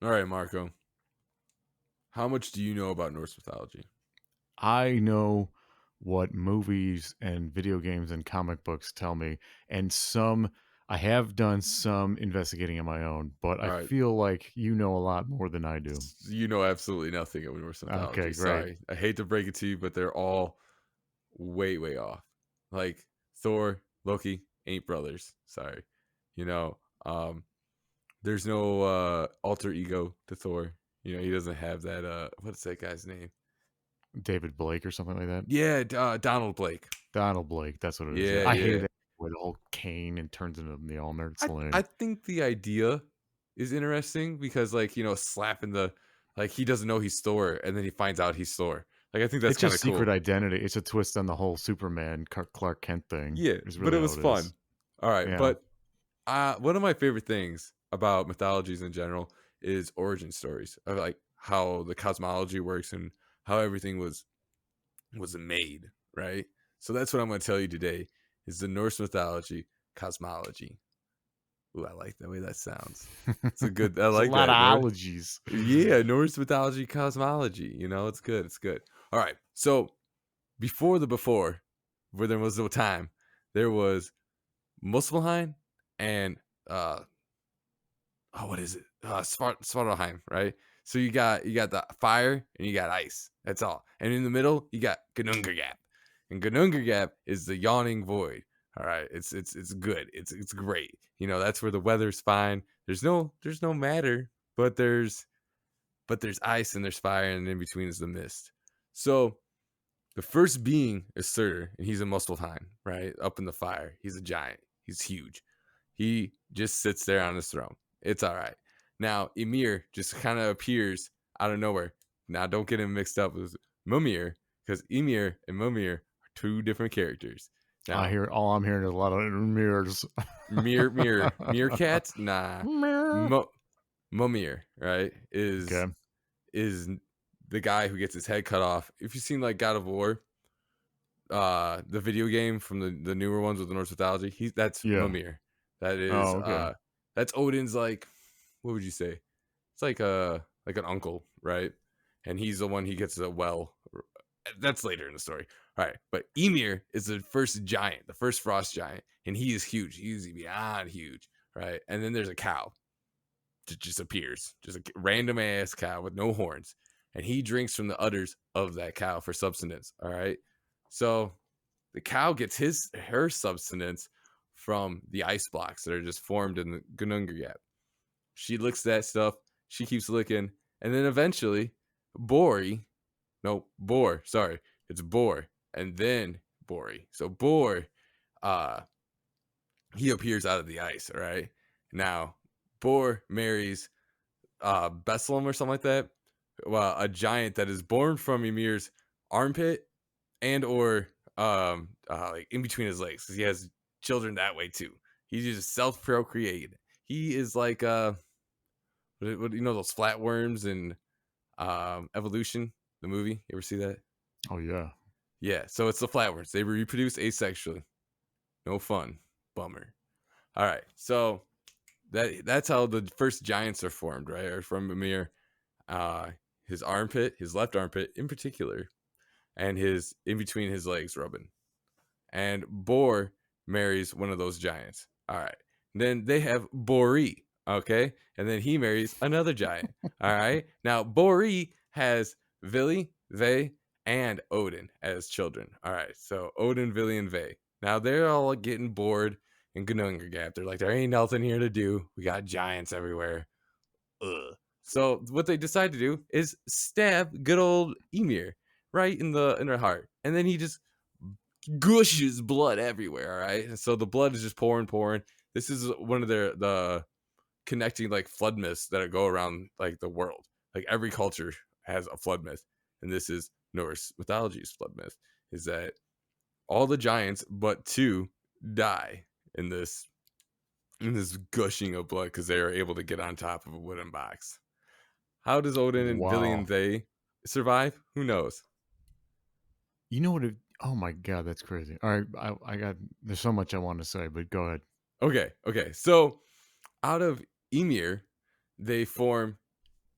All right, Marco. How much do you know about Norse mythology? I know what movies and video games and comic books tell me, and I have done some investigating on my own, but All I right. feel like you know a lot more than I do. You know absolutely nothing of Norse mythology. Okay, great. Sorry. I hate to break it to you, but they're all way, way off. Like Thor, Loki ain't brothers. Sorry. You know, um, there's no alter ego to Thor. He doesn't have that what's that guy's name? David Blake or something like that. Yeah, Donald Blake. Donald Blake, that's what it is. Yeah, Yeah, I hate yeah. that with the whole cane and turns into Mjolnir. It's I lame. think the idea is interesting because slapping the like he doesn't know he's Thor and then he finds out he's Thor. Like I think that's It's kind just of secret cool. identity. It's a twist on the whole Superman Clark Kent thing. Yeah, Is but it really was all it fun. is. All right, Yeah. but one of my favorite things about mythologies in general is origin stories of like how the cosmology works and how everything was made, right? So that's what I'm going to tell you today is the Norse mythology cosmology. Ooh, I like the way that sounds. It's a good. I There's a like lot that of Norse. ologies. Yeah, Norse mythology cosmology. It's good. It's good. All right. So before, where there was no time, there was Muspelheim and what is it? Svartalheim, right? So you got the fire and you got ice. That's all. And in the middle, you got Gnungergap. And Gnungergap is the yawning void. All right. It's good. It's great. That's where the weather's fine. There's no matter, but there's ice and there's fire, and in between is the mist. So the first being is Surtur, and he's a Muspelheim, right? Up in the fire. He's a giant. He's huge. He just sits there on his throne. It's all right. Now, Ymir just kind of appears out of nowhere. Now, don't get him mixed up with Mimir, because Ymir and Mimir are two different characters. I Now, hear all I'm hearing is a lot of mirrors. Meerkat, nah. Mirror. Mo- Mimir, right, Okay. is the guy who gets his head cut off. If you've seen like God of War, the video game from the newer ones with the Norse mythology, that's Yeah. Mimir. That is Oh, okay. that's Odin's like what would you say? It's like an uncle, right? And he's the one he gets a well. That's later in the story. All right, but Ymir is the first giant, the first frost giant, and he is huge. He's beyond huge, right? And then there's a cow that just appears, just a random ass cow with no horns, and he drinks from the udders of that cow for substance. All right, so the cow gets her substance from the ice blocks that are just formed in the Gnungergap. She licks that stuff. She keeps licking, and then eventually, Bori, no Bor, sorry, it's Bor, and then Bori. So Bor, uh, he appears out of the ice. All right, now Bor marries Beslam or something like that. Well, a giant that is born from Ymir's armpit and or like in between his legs because he has children that way too. He's just self-procreated. He is like what those flatworms in Evolution, the movie. You ever see that? Oh yeah. Yeah, so it's the flatworms. They reproduce asexually. No fun. Bummer. All right, so that's how the first giants are formed, right? Or from Mimir, uh, his armpit, his left armpit in particular, and his in between his legs rubbing. And Bor marries one of those giants. All right. Then they have Bori, okay? And then he marries another giant. All right. Now Bori has Vili, Ve, and Odin as children. All right. So Odin, Vili, and Ve. Now they're all getting bored in Gnungergap. They're like, there ain't nothing here to do. We got giants everywhere. Ugh. So what they decide to do is stab good old Ymir right in their heart, and then he just gushes blood everywhere. All right, and so the blood is just pouring. This is one of the connecting like flood myths that go around like the world. Like every culture has a flood myth, and this is Norse mythology's flood myth. Is that all the giants but two die in this gushing of blood because they are able to get on top of a wooden box. How does Odin and Vili and Wow. they survive? Who knows? You know what? Oh my god, that's crazy. All right, I got. There's so much I want to say, but go ahead. Okay. So out of Ymir, they form.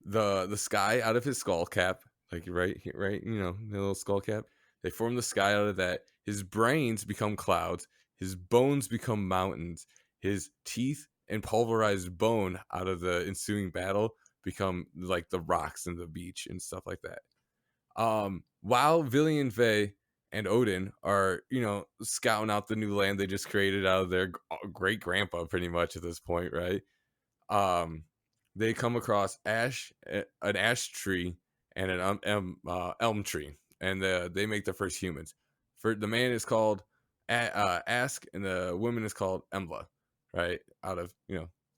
the sky out of his skull cap, like right, the little skull cap. They form the sky out of that. His brains become clouds. His bones become mountains. His teeth and pulverized bone out of the ensuing battle become like the rocks and the beach and stuff like that. While Villian Vey and Odin are, scouting out the new land they just created out of their great grandpa, pretty much at this point, right? um they come across an ash tree and an elm tree, and they make the first humans. For the man is called Ask, and the woman is called Embla, right? Out of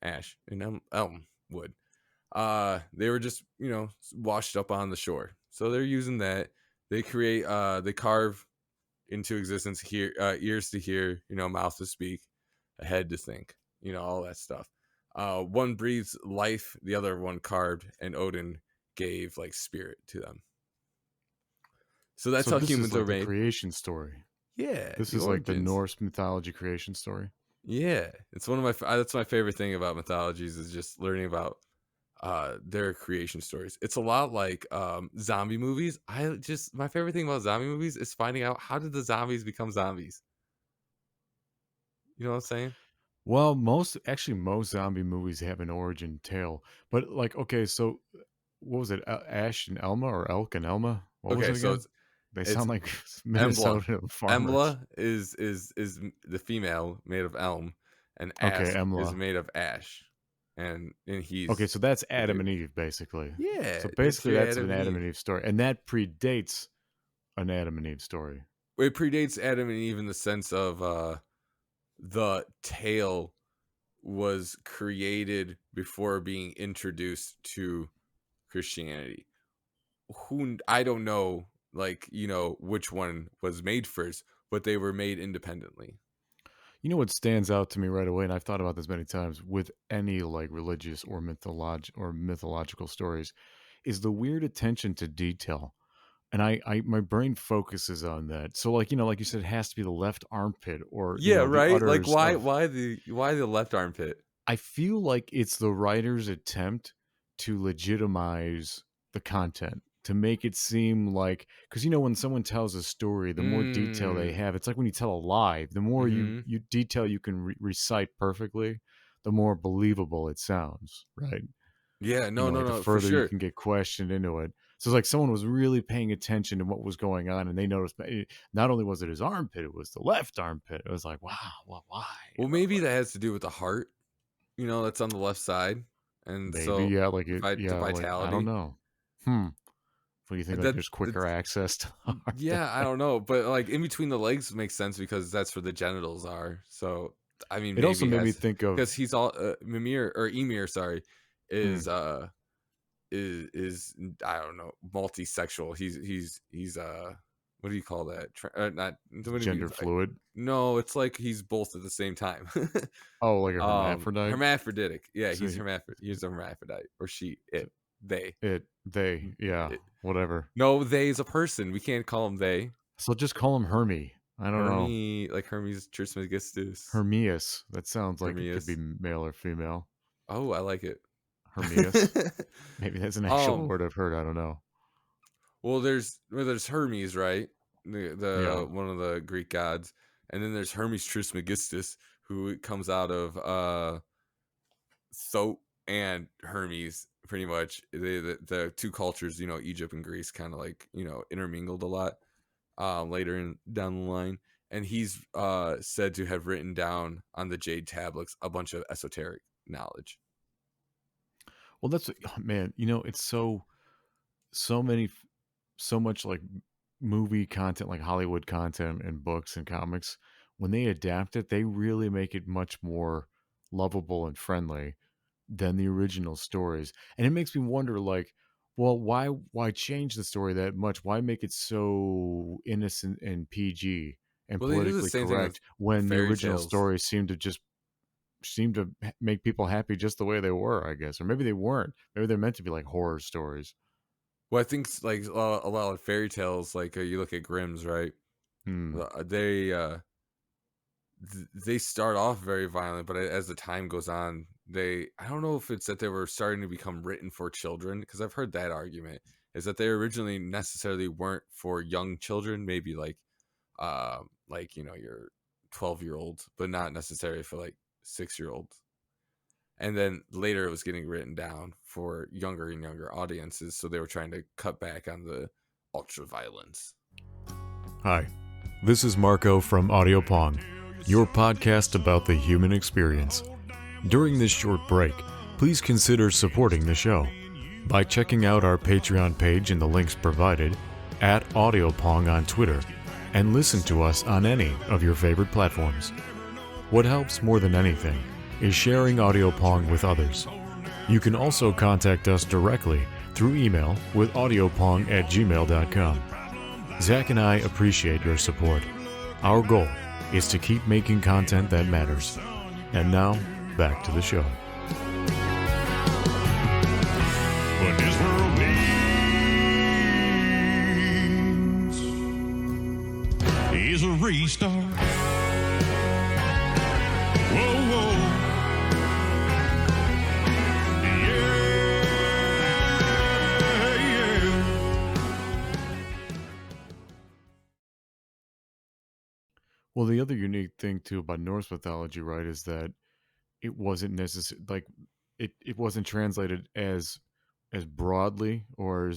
ash and elm wood. They were just washed up on the shore, so they're using that. They carve into existence, hear ears to hear, mouth to speak, a head to think, all that stuff. One breathes life, the other one carved, and Odin gave like spirit to them. So that's So how this is humans like are the made. creation story. Yeah, This the is like the origins. Norse mythology creation story. Yeah, it's one of that's my favorite thing about mythologies, is just learning about their creation stories. It's a lot like zombie movies. My favorite thing about zombie movies is finding out, how did the zombies become zombies. You know what I'm saying? Well, most zombie movies have an origin tale, but like, okay, so what was it? Ash and Elma, or Elk and Elma? What was Okay, it so again? it's They it's sound like Embla. Minnesota farmers. Embla is the female, made of elm, and Okay, Ask is Emla. made of ash, and Okay, he's so that's the Adam dude. and Eve, basically. Yeah, So basically, history of that's Adam an and Adam and Eve. Eve story, and that predates an Adam and Eve story. It predates Adam and Eve in the sense of the tale was created before being introduced to Christianity. I don't know, like, which one was made first, but they were made independently. You know what stands out to me right away, and I've thought about this many times with any like religious or mythological stories, is the weird attention to detail. And I my brain focuses on that. So like, like you said, it has to be the left armpit, or Yeah, the right? Like, udders why of. why the left armpit? I feel like it's the writer's attempt to legitimize the content, to make it seem like, because when someone tells a story, the more detail they Mm. have, it's like when you tell a lie, the more Mhm. you detail you can recite perfectly, the more believable it sounds, right? Yeah, no, no, Like the no, for further you sure. can get questioned into it. So it's like someone was really paying attention to what was going on, and they noticed that not only was it his armpit, it was the left armpit. It was like, wow, well, why? Well, maybe that has to do with the heart, that's on the left side, and Maybe, so yeah, like it, the yeah, like I don't vitality. know. Hmm. What do you think? Like That there's quicker that's access to the heart Yeah, I there. don't know, but, like, in between the legs makes sense because that's where the genitals are, so, I mean, It also maybe made me has, think because of. he's all, Mimir, or Emir, sorry, Hmm, is, is I don't know, multisexual. He's what do you call that? Not what do you gender fluid. No, it's like he's both at the same time. Oh, like a hermaphrodite. Hermaphroditic. Yeah, So, he's a hermaphrodite, or she, so they. they, yeah, It, whatever. no, they is a person. We can't call him they. So just call him Hermie. I don't know. Like Hermes Trismegistus, Hermias. That sounds like it could be Hermias. male or female. Oh, I like it. Hermias. Maybe that's an actual um, word I've heard. I don't know. there's Hermes, right? The Yeah. one of the Greek gods, and then there's Hermes Trismegistus, who comes out of Thoth and Hermes. Pretty much, the two cultures, Egypt and Greece, kind of like intermingled a lot later down the line. And he's said to have written down on the jade tablets a bunch of esoteric knowledge. Well, that's man. It's so many, so much like movie content, like Hollywood content and books and comics. When they adapt it, they really make it much more lovable and friendly than the original stories. And it makes me wonder, like, well, why change the story that much? Why make it so innocent and PG and Well, they do the politically same thing with correct when the fairy original tales. stories seem to make people happy just the way they were, I guess. Or maybe they weren't. Maybe they're meant to be like horror stories. Well, I think like a lot of fairy tales, like you look at Grimm's, right? Hmm. They they start off very violent, but as the time goes on, I don't know if it's that they were starting to become written for children, because I've heard that argument is that they originally necessarily weren't for young children, maybe like your 12-year-olds, but not necessarily for like 6-year-olds. And then later it was getting written down for younger and younger audiences, so they were trying to cut back on the ultra violence. Hi, this is Marco from Audio Pong, your podcast about the human experience. During this short break, please consider supporting the show by checking out our Patreon page in the links provided, at AudioPong on Twitter, and listen to us on any of your favorite platforms. What helps more than anything is sharing AudioPong with others. You can also contact us directly through email with audiopong@gmail.com. Zach and I appreciate your support. Our goal is to keep making content that matters. And now, back to the show. What this world needs is a restart. Whoa, whoa. Yeah, yeah. Well, the other unique thing too about Norse mythology, right, is that it wasn't necessary, like it wasn't translated as broadly or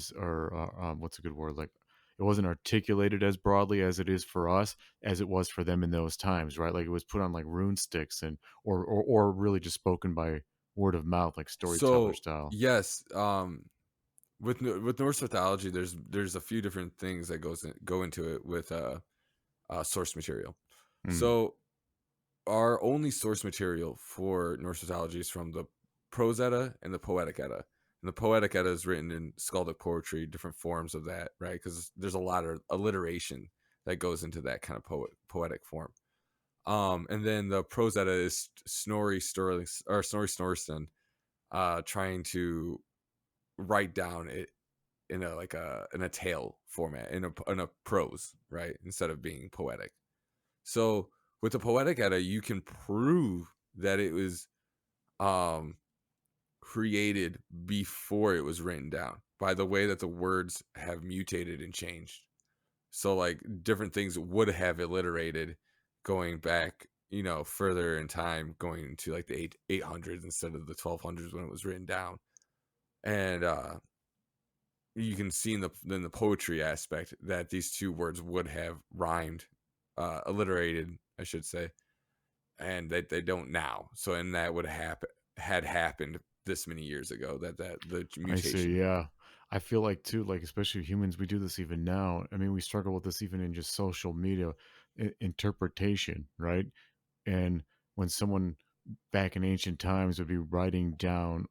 what's a good word, like it wasn't articulated as broadly as it is for us, as it was for them in those times, right? Like it was put on like rune sticks and or really just spoken by word of mouth, like storyteller So style. yes, with Norse mythology, there's a few different things that go into it with source material. Mm. So our only source material for Norse mythology is from the Prose Edda and the Poetic Edda. And the Poetic Edda is written in skaldic poetry, different forms of that, right? Because there's a lot of alliteration that goes into that kind of poetic form. And then the Prose Edda is Snorri Sturling or Snorri Snorrisson, trying to write down it in a tale format, in a prose, right, instead of being poetic. So with the Poetic Edda, you can prove that it was um created before it was written down by the way that the words have mutated and changed. So like different things would have alliterated going back, further in time, going into like the 800s instead of the 1200s when it was written down. And you can see in the poetry aspect that these two words would have rhymed, alliterated, I should say, and they don't now. So, and that would had happened this many years ago, that the I see. mutation. Yeah. I feel like too, like especially humans, we do this even now. I mean, we struggle with this even in just social media interpretation, right? And when someone back in ancient times would be writing down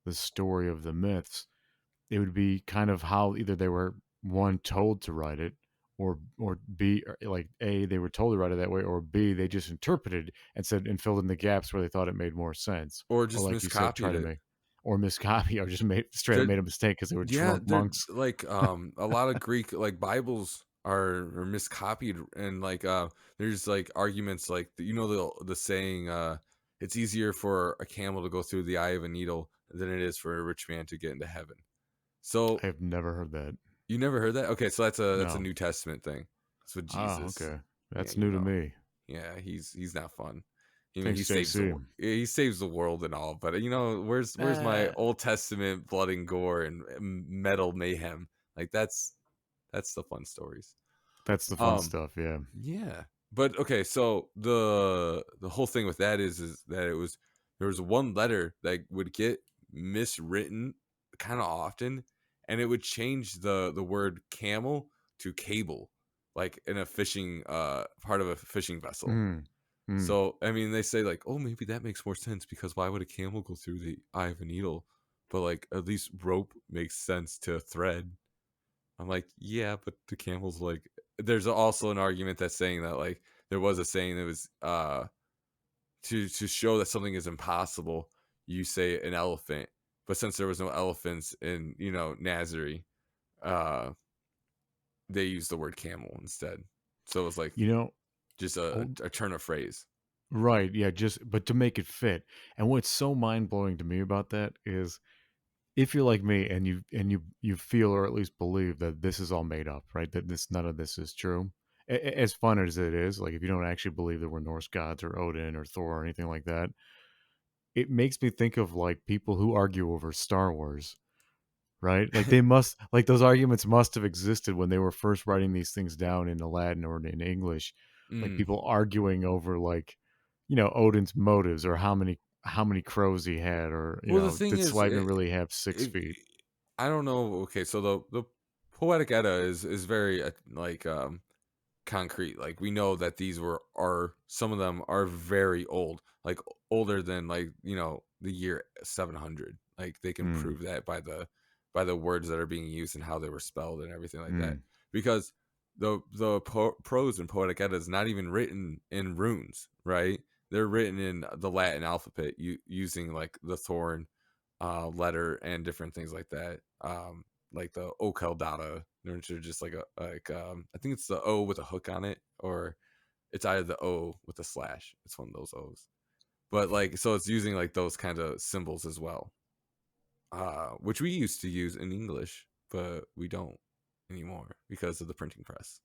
the story of the myths, it would be kind of how either they were one told to write it, or B, or like A, they were told to write it that way, or B, they just interpreted and said and filled in the gaps where they thought it made more sense, Or or just like you said, try miscopied to it. make or miscopy or just made straight up They're, made a mistake because they were yeah, drunk they're monks. like a lot of Greek like Bibles are miscopied, and like there's like arguments like the saying, it's easier for a camel to go through the eye of a needle than it is for a rich man to get into heaven. So I have never heard that. you never heard that? Okay, so that's a No. New Testament thing. It's with Ah, Jesus. okay. Yeah, That's new to me. Yeah, he's not fun. He Thanks, saves JC. he saves the world and all, but where's my Ah, Old Testament blood and gore and metal mayhem? Like that's the fun stories. that's the fun Um, stuff. Yeah. yeah. But okay, so the whole thing with that is that there was one letter that would get miswritten kind of often, and it would change the word camel to cable, like in a fishing part of a fishing vessel. Mm. Mm. So I mean, they say like, oh, maybe that makes more sense, because why would a camel go through the eye of a needle? But like at least rope makes sense to thread. I'm like, yeah, but the camel's like, there's also an argument that's saying that like there was a saying that was to show that something is impossible, you say an elephant, but since there was no elephants in Nazarene, uh, they used the word camel instead. So it was like You know, just a, old a turn of phrase. Right, yeah, just but to make it fit. And what's so mind-blowing to me about that is if you're like me and you feel or at least believe that this is all made up, right? That this none of this is true. As fun as it is, like if you don't actually believe there were Norse gods or Odin or Thor or anything like that, it makes me think of like people who argue over Star Wars, right? Like they must like those arguments must have existed when they were first writing these things down in Latin or in English. Like Mm. people arguing over like, Odin's motives or how many crows he had or, Well, the thing did is, Sleipnir really have 6 if feet? I don't know. Okay, so the poetic Edda is very concrete. Like we know that these were are some of them are very old, like older than like the year 700. Like they can Mm, prove that by the words that are being used and how they were spelled and everything like that. mm. Because prose and poetic Edda is not even written in runes, right? They're written in the Latin alphabet, using like the thorn letter and different things like that. Like the Okeldata, which are just like I think it's the O with a hook on it, or it's either the O with a slash. It's one of those O's. But like, so it's using like those kind of symbols as well, which we used to use in English, but we don't anymore because of the printing press.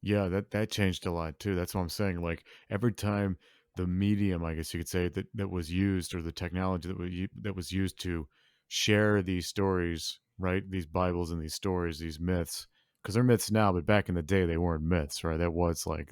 Yeah, that changed a lot too. That's what I'm saying. Like every time the medium, I guess you could say that was used, or the technology that was used to share these stories, right? These Bibles and these stories, these myths, because they're myths now, but back in the day they weren't myths, right? That was like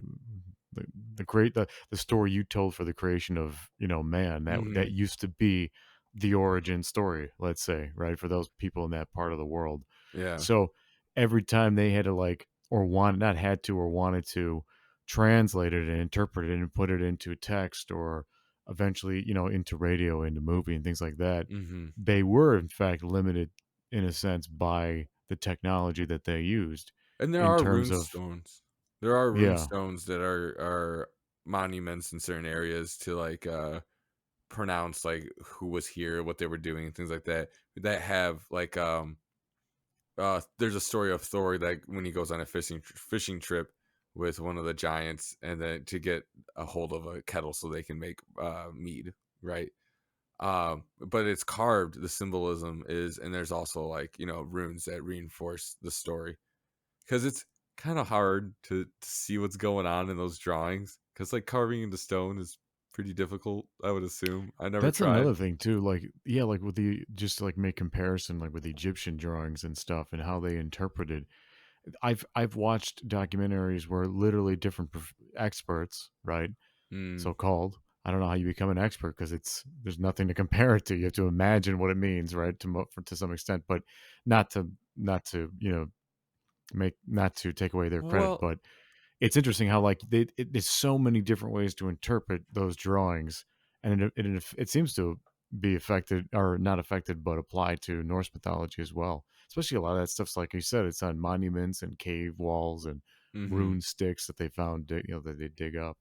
the the story you told for the creation of man. That Hmm. used to be the origin story, let's say, right? For those people in that part of the world. Yeah. So every time they had to like or want not had to or wanted to translate it and interpret it and put it into text or eventually into radio, into movie and things like that, Hmm. they were in fact limited in a sense by the technology that they used And there in are terms rune of stones. There are rune yeah. stones that are monuments in certain areas to like pronounce like who was here, what they were doing, and things like that. That have like there's a story of Thor that when he goes on a fishing trip with one of the giants, and then to get a hold of a kettle so they can make mead, right? But it's carved. The symbolism is, and there's also like runes that reinforce the story, because it's kind of hard to see what's going on in those drawings, because like carving into stone is pretty difficult, I would assume. I never That's tried. another thing too. Like, yeah, like with the just to like make comparison, like with Egyptian drawings and stuff, and how they interpreted. I've watched documentaries where literally different experts, right, Mm, so called. I don't know how you become an expert because there's nothing to compare it to. You have to imagine what it means, right, to some extent, but not to make not to take away their credit, well, but it's interesting how like there's so many different ways to interpret those drawings, and it seems to be affected or not affected, but applied to Norse mythology as well. Especially a lot of that stuff's like you said, it's on monuments and cave walls and hmm, rune sticks that they found, that they dig up.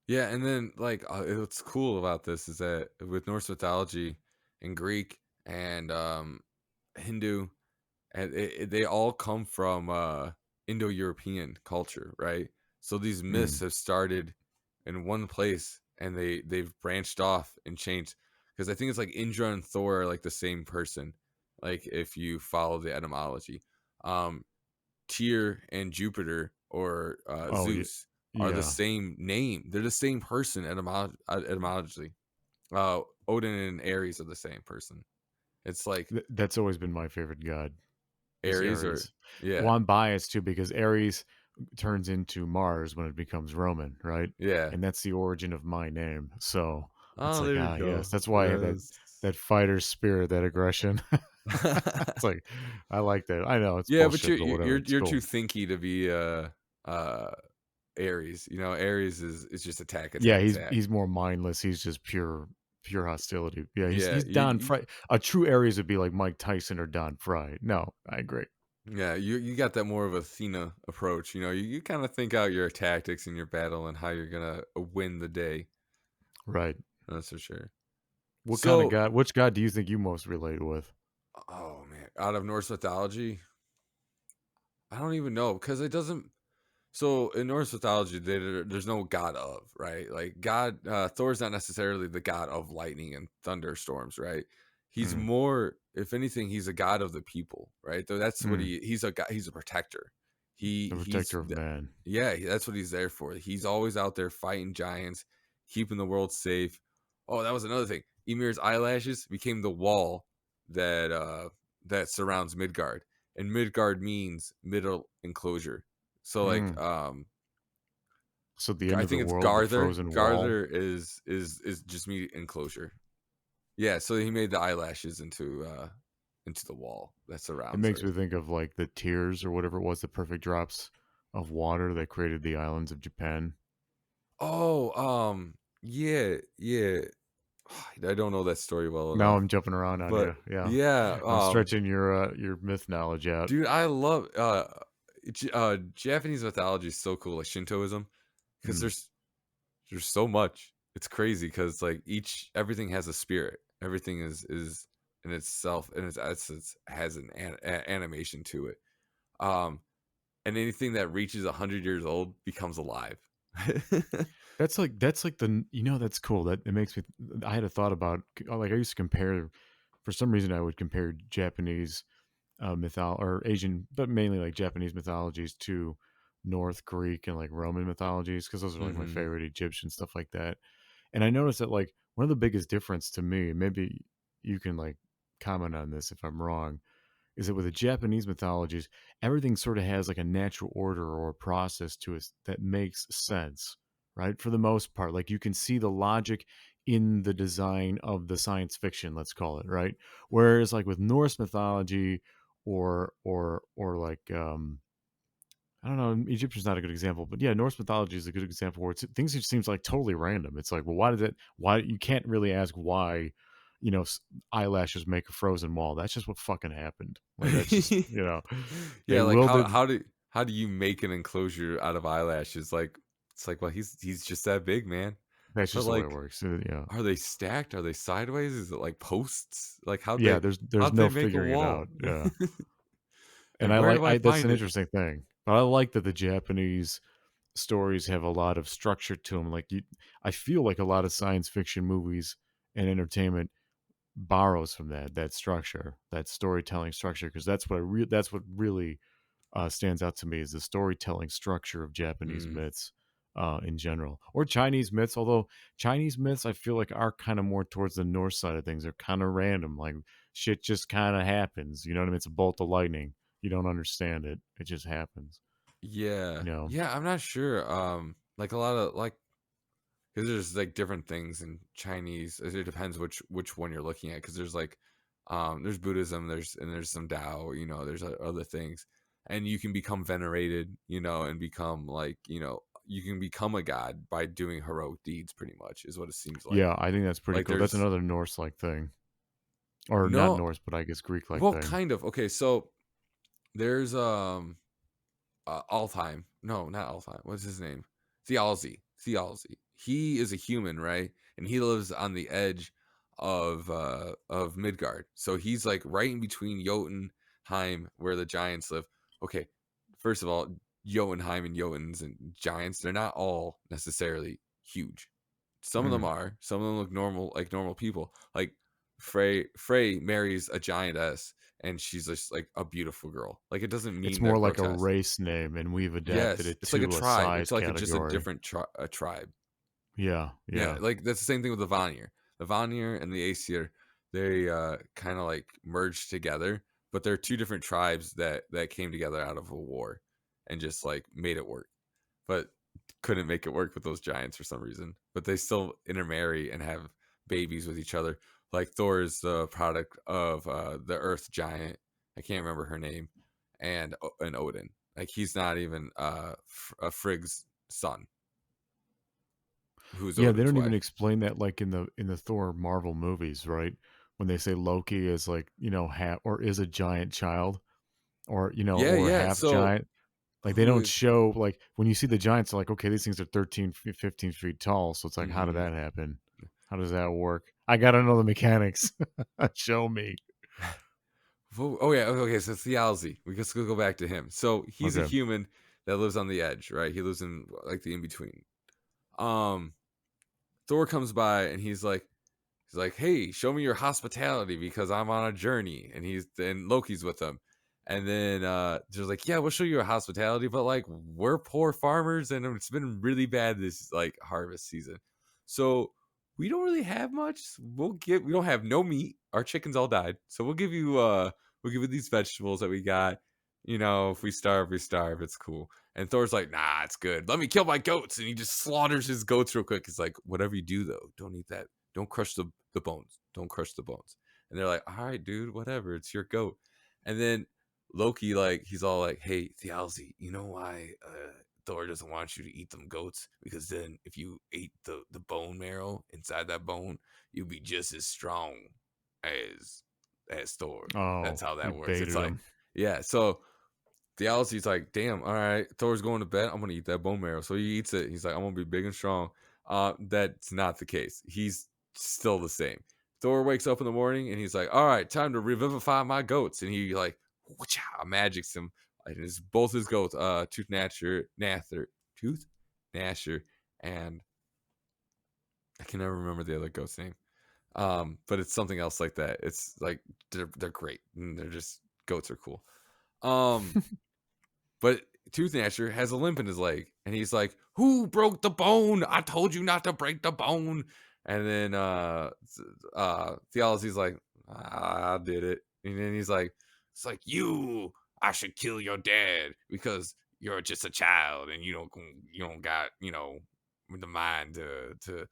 yeah, and then like what's cool about this is that with Norse mythology and Greek and Hindu, and they all come from Indo-European culture, right? So these myths Mm. have started in one place, and they've branched off and changed, because I think it's like Indra and Thor are like the same person, like if you follow the etymology. um Tyr and Jupiter, or Oh yeah, Zeus, are the yeah. same name. They're the same person etymologically. Odin and Ares are the same person. It's like That's always been my favorite god is Ares, or Ares. yeah, Well, I'm biased too because Ares turns into Mars when it becomes Roman, right? yeah. And that's the origin of my name. So it's Oh, like, there we yes, go. that's why I had that Yes. fighter spirit, that aggression. It's like I like that. I know it's Yeah, but bullshit, you're but you're whatever. you're It's you're too cool. thinky to be uh Aries. Aries is just attack, Yeah, attack, he's attack. he's more mindless. He's just pure hostility. Yeah, he's Yeah, he's Don Fry. A true Ares would be like Mike Tyson or Don Fry. No, I agree. yeah, you got that more of a Athena approach. You kind of think out your tactics in your battle and how you're gonna win the day. Right. That's for sure. What kind of So, god? Which god do you think you most relate with? oh man, out of Norse mythology, I don't even know, because it doesn't. So in Norse mythology, there's no god of, right? Like God, Thor's not necessarily the god of lightning and thunderstorms, right? He's Mm, more, if anything, he's a god of the people, right? Though that's what mm, he's a god, he's a protector. the He's protector of man. yeah, that's what he's there for. He's always out there fighting giants, keeping the world safe. Oh, that was another thing. Ymir's eyelashes became the wall that that surrounds Midgard, and Midgard means middle enclosure. So like Mm. So the end I of the think it's world, the Garther. frozen wall. Garther is just me enclosure. Yeah, so he made the eyelashes into the wall that It surrounds makes me Earth. think of like the tears or whatever it was, the perfect drops of water that created the islands of Japan. Oh, yeah, yeah. I don't know that story well Now enough, I'm jumping around on but you. Yeah, yeah, I'm stretching your myth knowledge out. dude, I love Japanese mythology is so cool, like Shintoism, because Mm. there's so much. It's crazy because like everything has a spirit. Everything is in itself, in its essence, has animation to it. Um, and anything that reaches 100 years old becomes alive. That's like that's cool. That it makes me. I had a thought about like I used to compare. For some reason, I would compare Japanese or Asian, but mainly like Japanese mythologies to North Greek and like Roman mythologies because those are like my Hmm. favorite Egyptian stuff like that. And I noticed that like one of the biggest difference to me, maybe you can like comment on this if I'm wrong, is that with the Japanese mythologies, everything sort of has like a natural order or a process to it that makes sense, right? For the most part, like you can see the logic in the design of the science fiction, let's call it, right? Whereas like with Norse mythology or like I don't know, Egyptian's not a good example, but yeah, Norse mythology is a good example where things just seems like totally random. It's like, well, why you can't really ask why, eyelashes make a frozen wall. That's just what fucking happened. Like that's just, they Yeah, like willed it. how do you make an enclosure out of eyelashes? Like it's like, well, he's just that big, man. That's But just the way it like, works. Yeah. are they stacked? Are they sideways? Is it like posts? Like Yeah, there's how'd they no make a figuring it wall? out. Yeah. And And where do I that's find an it? interesting thing. But I like that the Japanese stories have a lot of structure to them. I feel like a lot of science fiction movies and entertainment borrows from that structure, that storytelling structure, because that's what really stands out to me is the storytelling structure of Japanese Mm, myths in general, or Chinese myths. Although Chinese myths, I feel like are kind of more towards the North side of things. They're kind of random, like shit just kind of happens. You know what I mean? It's a bolt of lightning. You don't understand it. It just happens. yeah, You know? yeah. I'm not sure. Like a lot of like because there's like different things in Chinese. It depends which one you're looking at. Because there's like, there's Buddhism, there's some Tao. There's other things, and you can become venerated. And become like you can become a god by doing heroic deeds. Pretty much is what it seems like. Yeah, I think that's pretty Like cool. That's there's another Norse like thing, or not no, Norse, but I guess Greek like well, thing. kind of. Okay, so there's Altheim. No, not Altheim. What's his name? Theology. Theology. He is a human, right? And he lives on the edge of Midgard. So he's like right in between Jotunheim, where the giants live. Okay, first of all, Jotunheim and Jotuns and giants, they're not all necessarily huge. Some of them Mm. are. Some of them look normal, like normal people. Like Frey marries a giantess and she's just like a beautiful girl. Like it doesn't It's mean they're more like a grotesque. race name, and we've adapted Yes, it it's like a to a tribe. It's size like just a category. different tribe. Yeah, Yeah, yeah. like that's the same thing with the Vanir. The Vanir and the Aesir, they kind of like merged together, but they're two different tribes that came together out of a war and just like made it work. But couldn't make it work with those giants for some reason. But they still intermarry and have babies with each other. Like Thor is the product of the Earth giant. I can't remember her name, and Odin. Like he's not even a Frigg's son, who's Yeah, they Odin's don't even wife. explain that like in the Thor Marvel movies, right? When they say Loki is like, half or is a giant child or, Yeah, or yeah. half So giant. Like they who don't is? show like when you see the giants like, okay, these things are 13 15 feet tall, so it's like how did Mm-hmm. that happen? How does that work? I got to know the mechanics. Show me. Oh yeah, okay. So Thialzi, we just go back to him. So he's a Okay. human that lives on the edge, right? He lives in like the in between. Um, Thor comes by and he's like, hey, show me your hospitality because I'm on a journey, and Loki's with him. And then there's like, yeah, we'll show you our hospitality, but like we're poor farmers and it's been really bad this like harvest season. So we don't really have much. We don't have no meat. Our chickens all died. So we'll give you these vegetables that we got. You know, if we starve, we starve. It's cool. And Thor's like, nah, it's good. Let me kill my goats. And he just slaughters his goats real quick. He's like, whatever you do though, don't eat that. Don't crush the bones. Don't crush the bones. And they're like, all right, dude, whatever. It's your goat. And then Loki, like, he's all like, hey, Thialzi, you know why Thor doesn't want you to eat them goats? Because then if you ate the bone marrow inside that bone, you'd be just as strong as Thor. Oh, That's how he that works. It's baited like, him. yeah. So Thialzi's like, damn, all right, Thor's going to bed. I'm gonna eat that bone marrow. So he eats it. He's like, I'm gonna be big and strong. That's not the case. He's still the same. Thor wakes up in the morning and he's like, all right, time to revivify my goats. And he like magics him. And it's both his goats, Tooth Gnasher, and I can never remember the other goat's name. But it's something else like that. It's like they're great. And they're just goats are cool. But Tooth Gnasher has a limp in his leg, and he's like, "Who broke the bone? I told you not to break the bone." And then Theology's like, "I did it." And then he's like, "It's like you. I should kill your dad because you're just a child, and you don't got the mind to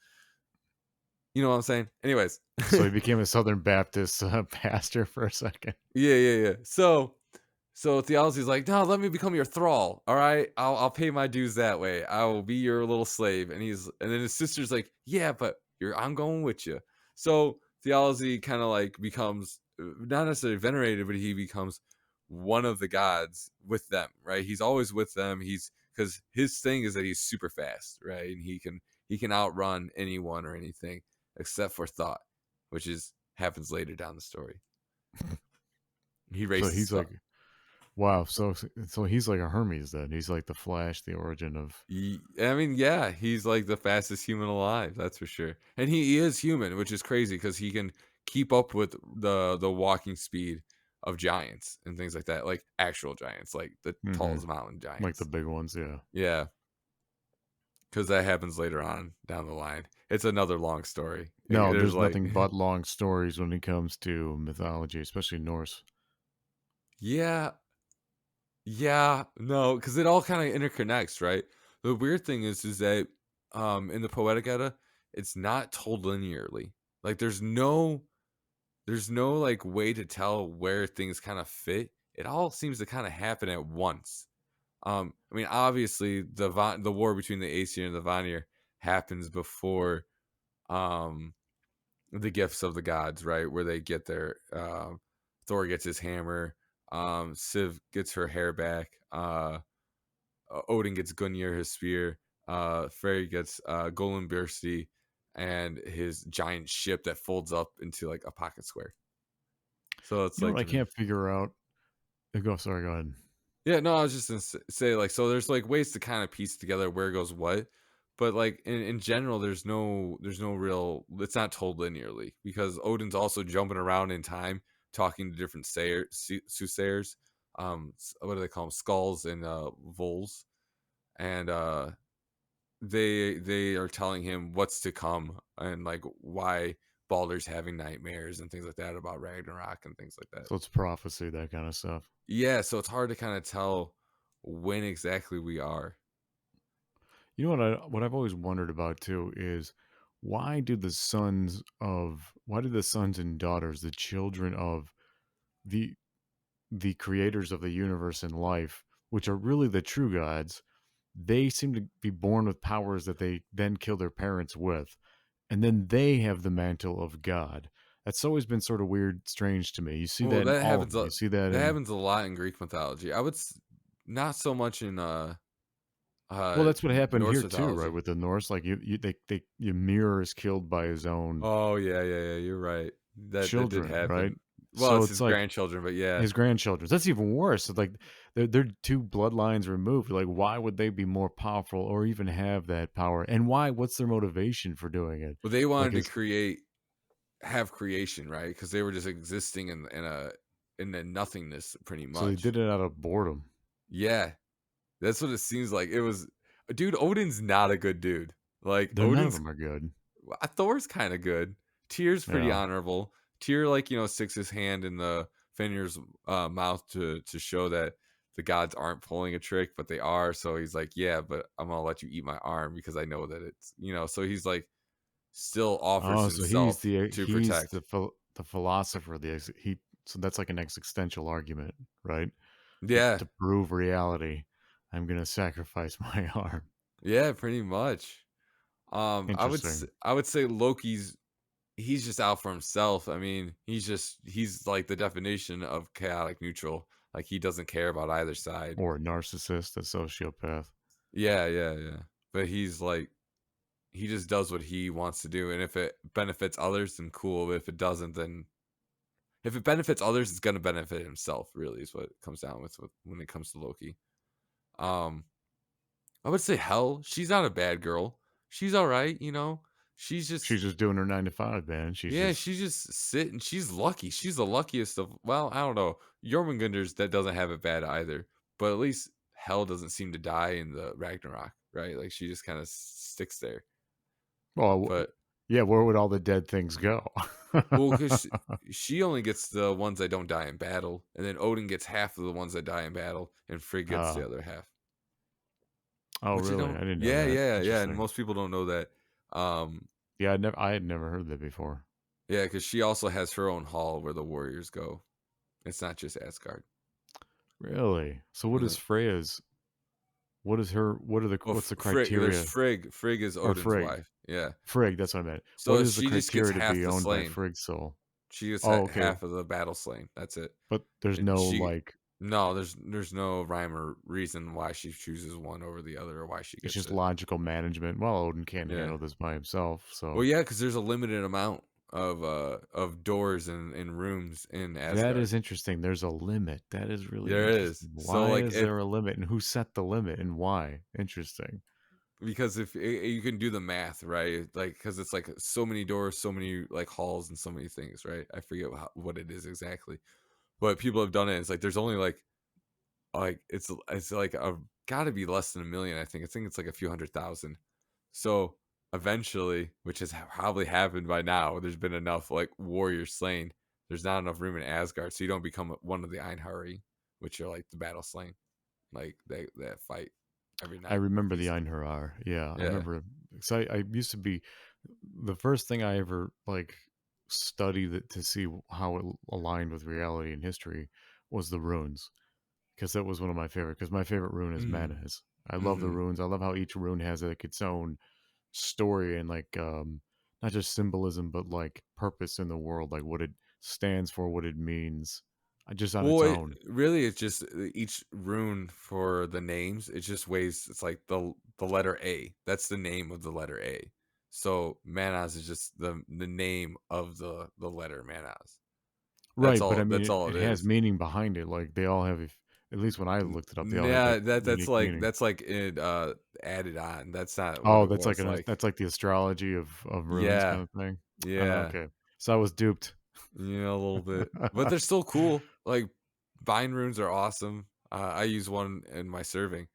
you know what I'm saying." Anyways, So he became a Southern Baptist pastor for a second. yeah. So Theology's like, no, let me become your thrall. All right, I'll pay my dues that way. I will be your little slave. And then his sister's like, yeah, but I'm going with you. So Theology kind of like becomes not necessarily venerated, but he becomes one of the gods with them. Right? He's always with them. Because his thing is that he's super fast, right? And he can outrun anyone or anything except for Thought, which happens later down the story. He So races he's Thought. like, wow. So he's like a Hermes then. He's like the Flash, the origin of. I mean, yeah, he's like the fastest human alive, that's for sure. And he is human, which is crazy because he can keep up with the walking speed of giants and things like that, like actual giants, like the tallest mountain Like the giants. big ones, yeah. Yeah, because that happens later on down the line. It's another long story. No, There's there's like, nothing but long stories when it comes to mythology, especially Norse. yeah, yeah, no, because it all kind of interconnects, right? The weird thing is that in the Poetic Edda, it's not told linearly. Like there's no like way to tell where things kind of fit. It all seems to kind of happen at once. I mean, obviously the war between the Aesir and the Vanir happens before the gifts of the gods, right? Where they get their Thor gets his hammer, Siv gets her hair back, Odin gets Gungnir his spear, Frey gets Golem Birsti and his giant ship that folds up into like a pocket square. So it's You know like what I can't figure out? Sorry, go ahead. yeah, no, I was just gonna say like so there's like ways to kind of piece together where goes what, but like in general there's no real it's not told linearly because Odin's also jumping around in time talking to different soothsayers, what do they call them, skulls and voles, and they are telling him what's to come and like why Baldur's having nightmares and things like that about Ragnarok and things like that. So it's prophecy, that kind of stuff. Yeah, so it's hard to kind of tell when exactly we are. You know what I've always wondered about too is why do the sons and daughters, the children of the creators of the universe and life, which are really the true gods, they seem to be born with powers that they then kill their parents with, and then they have the mantle of God. That's always been sort of weird, strange to me. You see Well, that in all of them. You see that that in happens a lot in Greek mythology. Not so much in well, that's what happened Norse here too, right? mythology. With the Norse, like your mirror is killed by his own Oh yeah, you're right. That did children, right? happen. Well, So it's it's his like grandchildren, but yeah. his grandchildren. That's even worse. It's like they're two bloodlines removed. Like, why would they be more powerful or even have that power? And why? What's their motivation for doing it? Well, they Like, wanted is to have creation, right? Because they were just existing in a nothingness, pretty so they much. did it out of boredom. Yeah, that's what it seems like. It was, dude. Odin's not a good dude. Like They're none of Odin's, them are good. Thor's kind of good. Tyr's pretty Yeah. honorable. Tyr, like, sticks his hand in the Fenrir's mouth to show that the gods aren't pulling a trick, but they are. So he's like, yeah, but I'm gonna let you eat my arm because I know that it's. So he's like still offers Oh, so he's himself the to he's protect. the philosopher. He so that's like an existential argument, right? Yeah, To prove reality, I'm gonna sacrifice my arm. yeah, pretty much. Interesting. I would say Loki's he's just out for himself. I mean, he's like the definition of chaotic neutral. Like he doesn't care about either side. Or a narcissist, a sociopath. Yeah, yeah, yeah. But he's like he just does what he wants to do, and if it benefits others, then cool. But if it doesn't, then if it benefits others, it's gonna benefit himself. Really, is what it comes down with when it comes to Loki. Um, I would say Hell. She's not a bad girl. She's all right. She's just She's just doing her 9 to 5, man. She's yeah. just She's just sitting. She's lucky. She's the luckiest of. Well, I don't know. Jormungandr's that doesn't have it bad either. But at least Hell doesn't seem to die in the Ragnarok, right? Like she just kind of sticks there. well, But yeah. Where would all the dead things go? well, because she only gets the ones that don't die in battle, and then Odin gets half of the ones that die in battle, and Frigg gets uh, the other half. oh, Which you really? I don't. didn't know Yeah, that. yeah, yeah. And Interesting. most people don't know that. Yeah, I had never heard that before. Yeah, because she also has her own hall where the warriors go. It's not just Asgard. Really? So what Uh, is Freya's? What is her? well, What's the Frigg. There's criteria? Frigg. Frigg is Or Odin's Frigg? wife. Yeah. Frigg. That's what I meant. What So is the she just gets criteria to half be the owned by slain. Frigg's soul? She gets Oh, okay. half of the battle slain. That's it. But there's And no she like. no, there's no rhyme or reason why she chooses one over the other or why she It's gets just it. logical management. Well, Odin can't Yeah. handle this by himself, Well, so yeah, because there's a limited amount of doors and rooms in that Asgard. is interesting. There's a limit. That is really There is. interesting. So Why like is if there a limit, and who set the limit, and why? Interesting. because if you can do the math, right? Like because it's like so many doors, so many like halls, and so many things, right? I forget what it is exactly, but people have done it. It's like there's only like it's like a got to be less than a million. I think it's like a few 100,000. So eventually, which has probably happened by now, there's been enough like warriors slain. There's not enough room in Asgard, so you don't become one of the Einherji, which are like the battle slain, like that fight every I night with remember the these. Einherjar. Yeah, I Yeah. remember. So I used to be the first thing I ever like studied to see how it aligned with reality and history was the runes, because that was one of my favorite. Because my favorite rune is Mm. Manus. I love the Mm-hmm. runes. I love how each rune has like its own story and like not just symbolism but like purpose in the world, like what it stands for, what it means, just on its Well, own. really, it's just each rune for the names. It just weighs. It's like the letter A. That's the name of the letter A. So Manas is just the name of the letter Manas. That's Right, but I all. mean That's all it it has is. meaning behind it. Like they all have, at least when I looked it up, they all had Yeah, like that's unique meaning. it added on. That's not what Oh, it was like. that's like the astrology of runes kind Yeah, of thing. yeah, Okay, so I was duped. a little bit, but they're still cool. Like bind runes are awesome. I use one in my serving.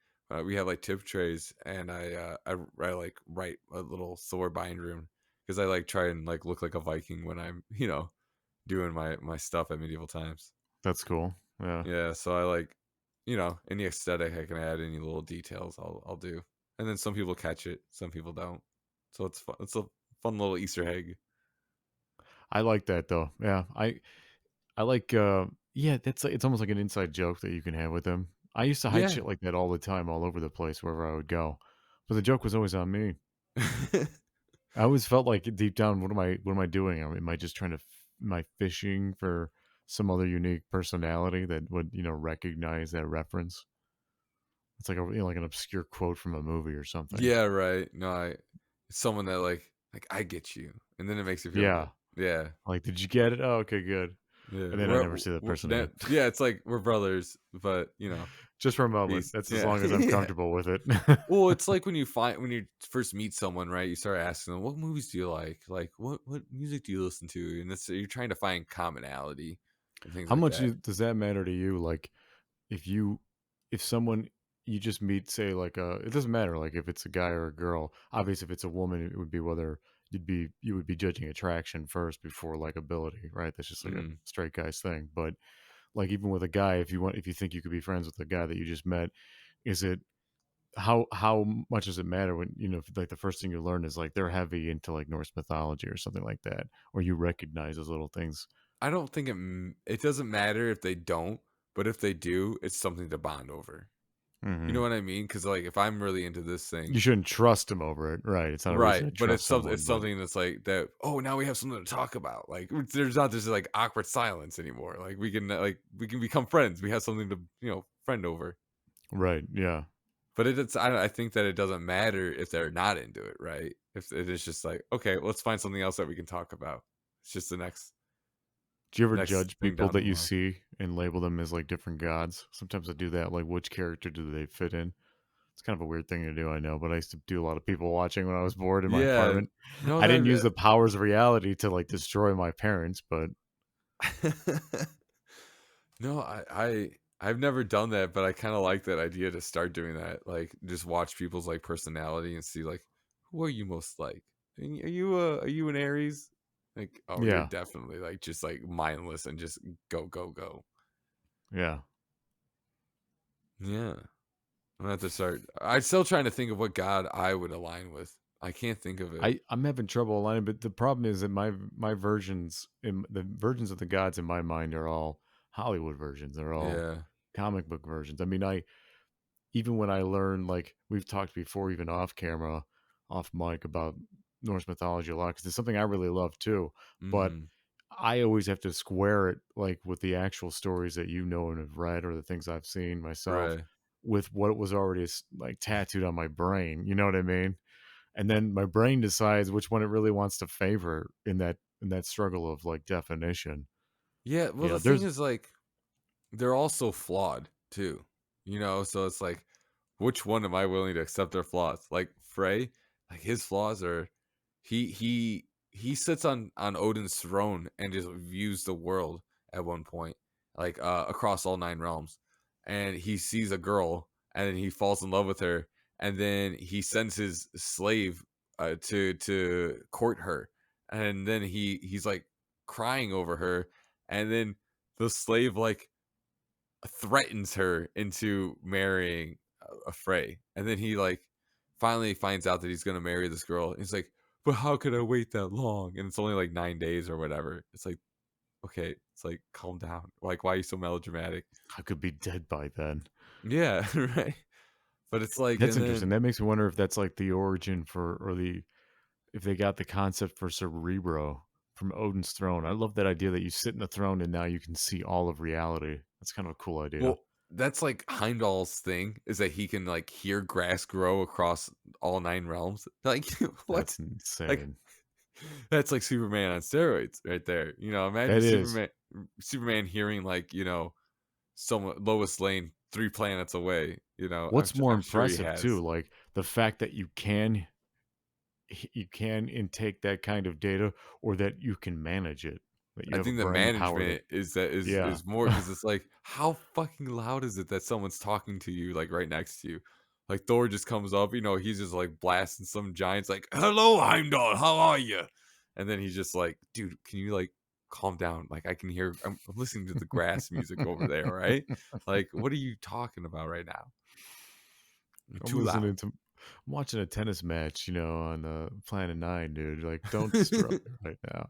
We have like tip trays, and I like write a little Thor bind rune because I like try and like look like a Viking when I'm doing my stuff at medieval times. That's cool. Yeah, Yeah, so I like, any aesthetic I can add, any little details, I'll do. And then some people catch it, some people don't. So it's fun. It's a fun little Easter egg. I like that though. Yeah, I like yeah, that's it's almost like an inside joke that you can have with them. I used to hide Yeah. shit like that all the time, all over the place, wherever I would go. But the joke was always on me. I always felt like deep down, what am I doing? Am I just trying to am I fishing for some other unique personality that would, recognize that reference? It's like a like an obscure quote from a movie or something. Yeah, right. No, it's someone that like I get you, and then it makes you feel good. Yeah. Yeah, Like, did you get it? Oh, okay, good. yeah. And then I never see that person again. Yeah, it's like we're brothers, but Just for a moment. Peace. That's as Yeah. long as I'm Yeah. comfortable with it. Well, it's like when you first meet someone, right? You start asking them, "What movies do you like? Like, what music do you listen to?" And you're trying to find commonality and things How like much that. does that matter to you? Like, if you if someone you just meet, say, like, it doesn't matter, like, if it's a guy or a girl. Obviously, if it's a woman, it would be whether you would be judging attraction first before likability, right? That's just like a Mm. straight guy's thing. But like even with a guy, if you think you could be friends with a guy that you just met, is it how much does it matter when if, like the first thing you learn is like they're heavy into like Norse mythology or something like that, or you recognize those little things? I don't think it doesn't matter if they don't, but if they do, it's something to bond over. You know Hmm. what I mean? Because like if I'm really into this thing, You shouldn't trust him over it, right? It's not a right? reason to But trust it's someone, but something that's like that. Oh, now we have something to talk about. Like there's not this like awkward silence anymore. Like we can become friends. We have something to friend over. right, yeah. But I think that it doesn't matter if they're not into it, right? If it is just like, okay, let's find something else that we can talk about. It's just Do you ever next judge thing people down the that you line. see and label them as like different gods? Sometimes I do that. Like, which character do they fit in? It's kind of a weird thing to do, I know, but I used to do a lot of people watching when I was bored in my Yeah. apartment. No, I didn't use that the powers of reality to like destroy my parents, but no, I've never done that, but I kind of like that idea to start doing that. Like just watch people's like personality and see like who are you most like? Are you an Aries? Like, oh, you're yeah, definitely like just like mindless and just go go go. yeah. Yeah. I'm gonna have to start. I'm still trying to think of what god I would align with. I can't think of it. I'm having trouble aligning, but the problem is that my versions, the versions of the gods in my mind are all Hollywood versions. They're all Yeah. comic book versions. I mean, I even when I learn, like we've talked before, even off camera, off mic, about Norse mythology a lot because it's something I really love too. But Hmm. I always have to square it like with the actual stories that you know and have read, or the things I've seen myself, Right. with what was already like tattooed on my brain. You know what I mean? And then my brain decides which one it really wants to favor in that struggle of like definition. Yeah. Well, You know, the thing there's is, like, they're also flawed too. So it's like, which one am I willing to accept their flaws? Like Frey, like his flaws are, he sits on Odin's throne and just views the world at one point, like across all nine realms, and he sees a girl and then he falls in love with her, and then he sends his slave to court her, and then he's like crying over her, and then the slave like threatens her into marrying a Frey, and then he like finally finds out that he's gonna marry this girl. And he's like, "But how could I wait that long?" And it's only like 9 days or whatever. It's like, okay, it's like calm down. Like, why are you so melodramatic? I could be dead by then. Yeah, right. But it's like, That's and interesting. then That makes me wonder if that's like the origin for, or the if they got the concept for Cerebro from Odin's throne. I love that idea that you sit in the throne and now you can see all of reality. That's kind of a cool idea. well, that's like Heimdall's thing is that he can like hear grass grow across all nine realms. Like what? That's Like insane. that's like Superman on steroids right there. Imagine That is. Superman hearing like, someone Lois Lane 3 planets away. What's more I'm sure he impressive too, has. like the fact that you can intake that kind of data, or that you can manage it, that you I have a think the brain power that management is yeah. is more because it's like how fucking loud is it that someone's talking to you like right next to you? Like Thor just comes up, he's just like blasting some giants like, "Hello, Heimdall, how are you?" And then he's just like, "Dude, can you like calm down? Like I can hear I'm listening to the grass music over there, right? Like what are you talking about right now? You're I'm too loud." listening to I'm watching a tennis match, on Planet Nine, dude. Like, don't disrupt me right now.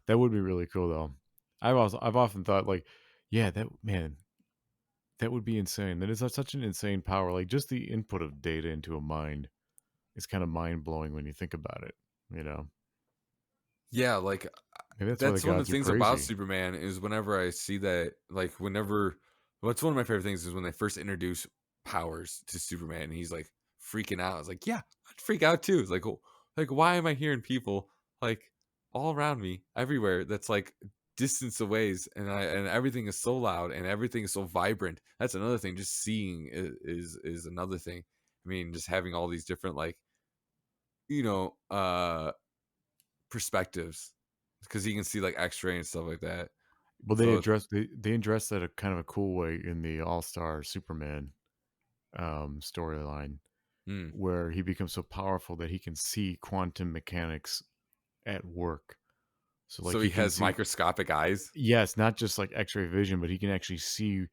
That would be really cool, though. I've often thought, like, yeah, that man, that would be insane. That is such an insane power. Like, just the input of data into a mind is kind of mind blowing when you think about it. You know, Yeah, like maybe that's why the that's one of gods the are things about crazy. Superman is whenever I see that, like what's one of my favorite things is when they first introduce powers to Superman and he's like freaking out. It's like, yeah, I'd freak out too. It's like why am I hearing people like all around me everywhere that's like distance away, and everything is so loud and everything is so vibrant. That's another thing. Just seeing is another thing. I mean, just having all these different, like, you know, perspectives, because you can see like X-ray and stuff like that. Well, So it's, they address that a kind of a cool way in the All-Star Superman storyline, mm. where he becomes so powerful that he can see quantum mechanics at work. So like So he he can has see, microscopic eyes yes, not just like X-ray vision, but he can actually see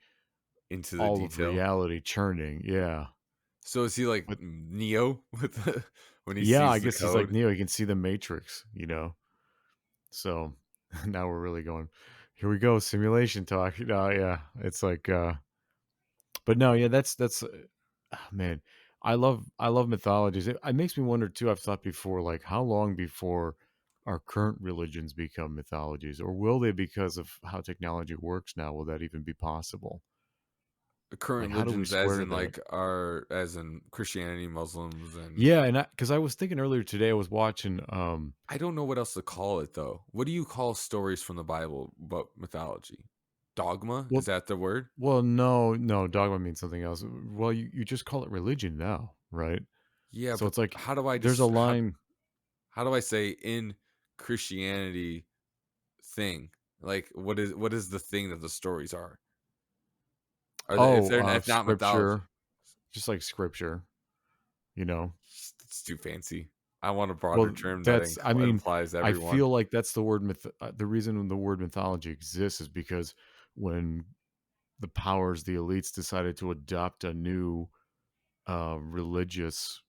into the all of detail. reality churning. Yeah. So is he like But Neo with when he yeah, I sees the guess he's like code? Neo. He can see the Matrix, you know. So now we're really going. Here we go, simulation talk. Yeah, it's like, but no, yeah, that's man. I love mythologies. It makes me wonder too. I've thought before, like how long before our current religions become mythologies, or will they, because of how technology works now? Will that even be possible? Like, Current how do we religions, as square in that? like our, as in Christianity, Muslims, and Yeah, and because I was thinking earlier today, I was watching. I don't know what else to call it though. What do you call stories from the Bible but mythology? Dogma? Is Well, that the word? no, no, dogma means something else. Well, you just call it religion now, right? Yeah, So but it's like how do I there's a just line. how do I say in Christianity thing? Like what is the thing that the stories are? Are they, if Oh, they're, if not mythology? scripture, just like scripture, you know. It's too fancy. I want a broader Well, term that that's, I mean, implies I everyone. feel like that's the word the reason the word mythology exists is because when the powers, the elites decided to adopt a new religious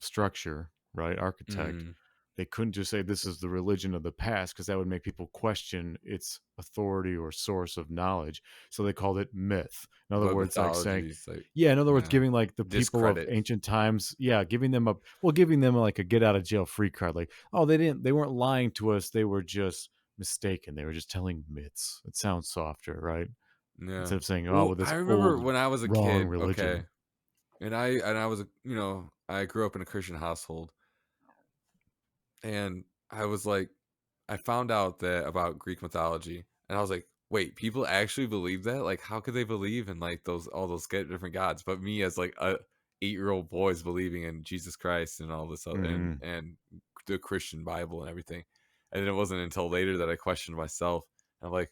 structure, right? Architect. Mm, They couldn't just say this is the religion of the past because that would make people question its authority or source of knowledge. So they called it myth. In other but words, like saying, mythology is like, yeah, in other words, nah, giving like the people of discredit. ancient times, yeah, giving them a, well, giving them like a get out of jail free card. Like, oh, they weren't lying to us. They were just mistaken. They were just telling myths. It sounds softer, right? Yeah. Instead of saying, oh, Well, well, this I remember old when I was a wrong kid, okay, religion. and I was a, you know, I grew up in a Christian household, and I was like, I found out that about Greek mythology, and I was like, wait, people actually believe that? Like, how could they believe in like those, all those different gods? But me as like a 8-year-old boy is believing in Jesus Christ and all this other, Hmm. and the Christian Bible and everything. And then it wasn't until later that I questioned myself. I'm like,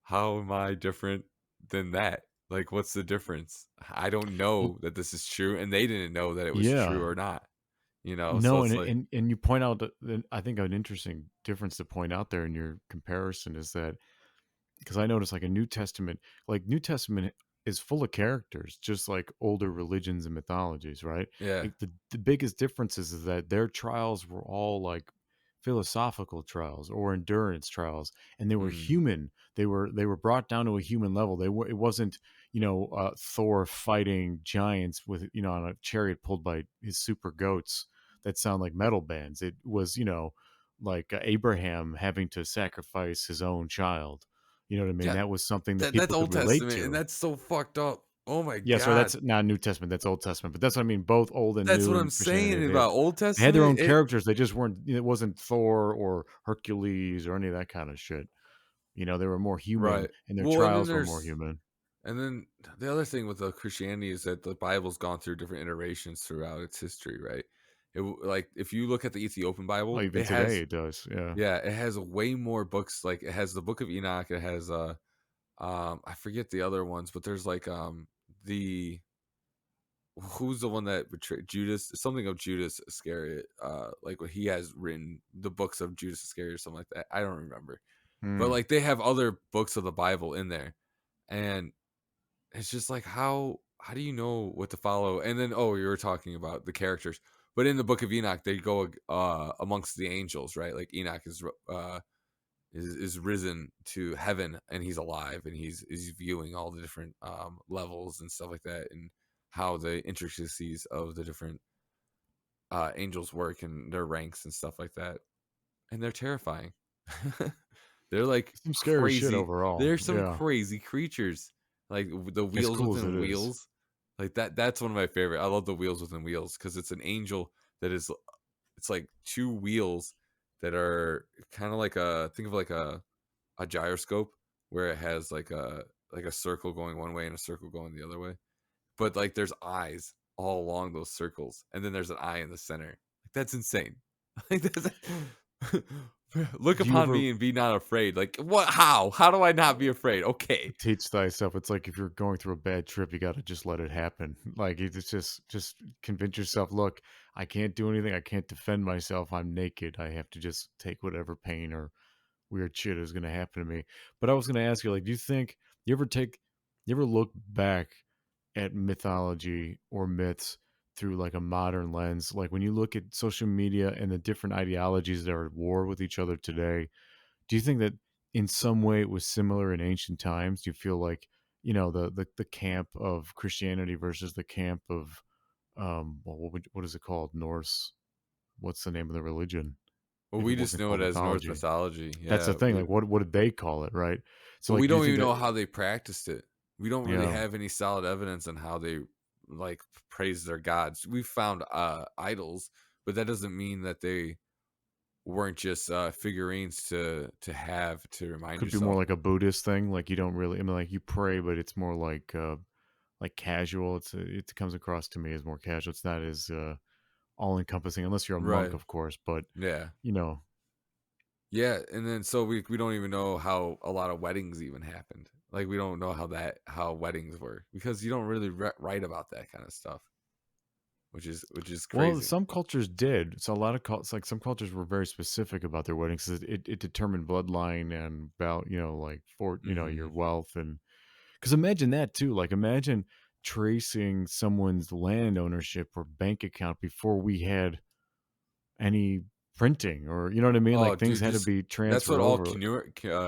how am I different than that? Like, what's the difference? I don't Well, know that this is true, and they didn't know that it was true yeah. or not. You know, so No, it's and like, you point out that I think an interesting difference to point out there in your comparison is that, because I noticed like New Testament is full of characters, just like older religions and mythologies, right? yeah, Like the biggest difference is that their trials were all like philosophical trials or endurance trials, and they were mm, human. They were brought down to a human level. It wasn't, Thor fighting giants with, on a chariot pulled by his super goats that sound like metal bands. It was, like Abraham having to sacrifice his own child. You know what I mean? yeah. That was something that That's people could Old relate Testament, and to. that's so fucked up. Oh my Yeah, sorry, god, that's not New Testament. That's Old Testament. But that's what I mean. Both Old and that's New what I'm and Christianity, saying about Old they had their Testament. own characters. They just weren't. It wasn't Thor or Hercules or any of that kind of shit. They were more human, Right. and their Well, and then trials were more there's, human. and then the other thing with the Christianity is that the Bible's gone through different iterations throughout its history, right? Like if you look at the Ethiopian Well, Bible, even it today, has, it does. Yeah. yeah, it has way more books. Like it has the Book of Enoch. It has I forget the other ones, but there's like the, who's the one that betrayed Judas? Something of Judas Iscariot. Like what he has written, the books of Judas Iscariot or something like that. I don't remember, but Hmm. like they have other books of the Bible in there, and it's just like how do you know what to follow? And then, oh, you were talking about the characters, but in the Book of Enoch, they go amongst the angels, right? Like Enoch is risen to heaven and he's alive and he's viewing all the different levels and stuff like that, and how the intricacies of the different angels work and their ranks and stuff like that, and they're terrifying. They're like Some scary shit crazy. overall. They're some Yeah. crazy creatures, like the As wheels cool as it within is. wheels, like that. That's one of my favorite. I love the wheels within wheels because it's an angel that is, it's like two wheels that are kind of like a, think of like a a gyroscope where it has like a circle going one way and a circle going the other way. But like there's eyes all along those circles, and then there's an eye in the center. Like that's insane. Like that's look Do you upon ever me and be not afraid. Like what? How? How do I not be afraid? Okay. teach thyself? It's like if you're going through a bad trip, you got to just let it happen. Like it's just convince yourself. Look, I can't do anything. I can't defend myself. I'm naked. I have to just take whatever pain or weird shit is going to happen to me. But I was going to ask you, like, do you think you ever look back at mythology or myths through like a modern lens? Like when you look at social media and the different ideologies that are at war with each other today, do you think that in some way it was similar in ancient times? Do you feel like, the camp of Christianity versus the camp of, well, what is it called? Norse. What's the name of the religion? Well, If it we just wasn't know it called as Norse mythology. mythology. That's the Yeah, thing, like, what did they call it, right? So, but we like, do you don't think even that know how they practiced it. We don't really yeah, have any solid evidence on how they like praised their gods. We found idols, but that doesn't mean that they weren't just figurines to have to remind could be more yourself. like a Buddhist thing, like, you don't really I mean, like, you pray, but it's more like casual, it comes across to me as more casual, it's not as, all-encompassing, unless you're a monk, Right. of course, but, Yeah. you know Yeah, and then so we don't even know how a lot of weddings even happened. Like we don't know how weddings were because you don't really write about that kind of stuff, which is well, crazy. some cultures did, so a lot of like, some cultures were very specific about their weddings 'cause it determined bloodline and about, like, for your Hmm. wealth and 'cause imagine that too, like, imagine tracing someone's land ownership or bank account before we had any printing or you know what I mean? Oh, Like, things dude, had to just be that's what transferred all over.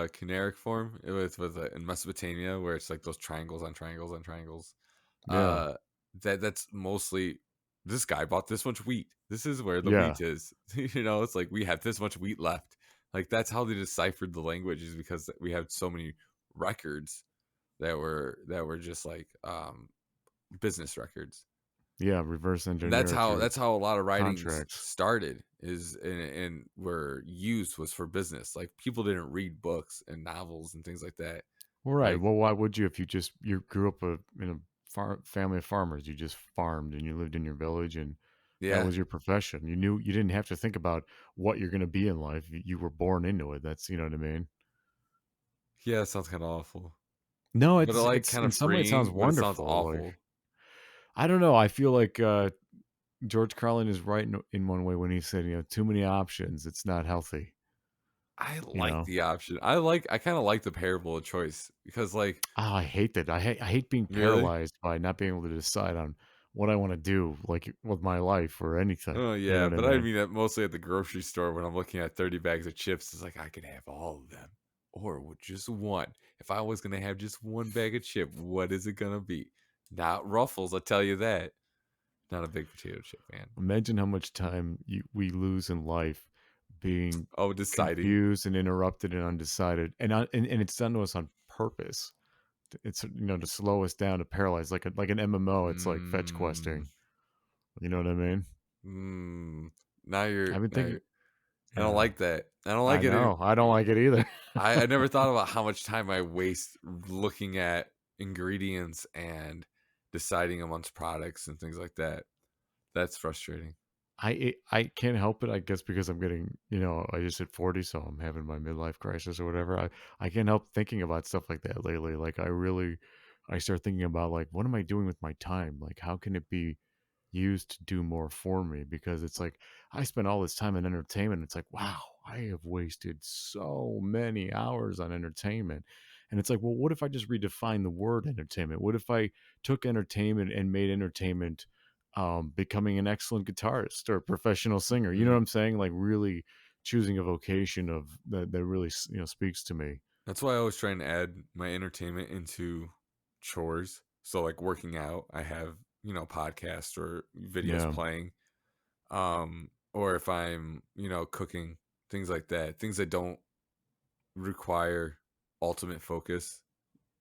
Canaric form it was in Mesopotamia, where it's like those triangles on triangles on triangles. Yeah. Uh, that's mostly this guy bought this much wheat. This is where the Yeah. wheat is. It's like we have this much wheat left. Like that's how they deciphered the language is because we have so many records that were just like business records. Yeah, reverse And engineer that's it how through that's how a lot of writings contracts. started is and were used was for business. Like people didn't read books and novels and things like that. Well, right. Like Well, why would you if you grew up in a family of farmers, you just farmed and you lived in your village and that yeah. was your profession. You didn't have to think about what you're going to be in life. You were born into it. That's, you know what I mean? Yeah, it sounds kind of awful. No, But like it's kind in of some way it sounds freeing, but it sounds wonderful. Like awful. I don't know. I feel like George Carlin is right in one way when he said, too many options. It's not healthy. I You like know, the option. I kind of like the parable of choice because like oh, I hate that. I hate being really. paralyzed by not being able to decide on what I want to do, like with my life or anything. Oh You know yeah, what I but I mean? mean that mostly at the grocery store when I'm looking at 30 bags of chips, it's like I could have all of them or with just one. If I was gonna have just one bag of chip, what is it gonna be? Not Ruffles, I'll tell you that. Not a big potato chip fan. Imagine how much time we lose in life being Oh, deciding. confused and interrupted and undecided, and it's done to us on purpose. It's to slow us down, to paralyze, like an MMO. It's like fetch Mm, questing. You know what I mean? mm. Now you're I've been now thinking. you're, I don't like that. I don't like I it. know. I don't like it either. I never thought about how much time I waste looking at ingredients and deciding amongst products and things like that. That's frustrating. I can't help it. I guess because I'm getting, I just hit 40, so I'm having my midlife crisis or whatever. I can't help thinking about stuff like that lately. Like I start thinking about like what am I doing with my time? Like how can it be used to do more for me? Because it's like I spend all this time in entertainment. It's like, wow, I have wasted so many hours on entertainment. And it's like, well, what if I just redefine the word entertainment? What if I took entertainment and made entertainment becoming an excellent guitarist or a professional singer? You know what Mm. I'm saying? Like really choosing a vocation of that really speaks to me. That's why I was trying to add my entertainment into chores. So like working out, I have, podcasts or videos Yeah. playing. Or if I'm, cooking, things like that. Things that don't require ultimate focus,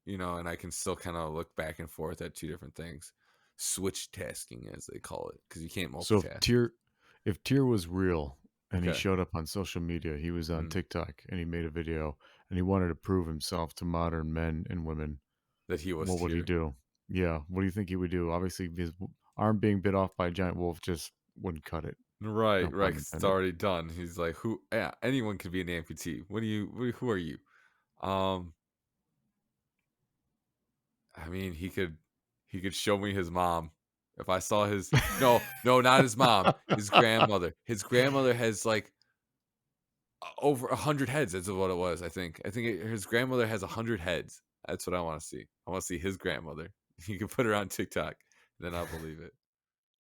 and I can still kind of look back and forth at two different things. Switch tasking as they call it, because you can't So multitask. if Tier was real and he Okay. showed up on social media, he was on Mm. TikTok and he made a video and he wanted to prove himself to modern men and women. That he was What would he here. do? Yeah, what do you think he would do? Obviously, his arm being bit off by a giant wolf just wouldn't cut it. Right, No right. pun 'Cause it's intended. already done. He's like, who? Yeah, anyone could be an amputee. Who are you? Um, I mean, he could show me his mom. If I saw his no, not his mom, his grandmother. His grandmother has like over 100 heads. That's what it was. His grandmother has 100 heads. That's what I want to see. I want to see his grandmother. You can put her on TikTok, then I'll believe it.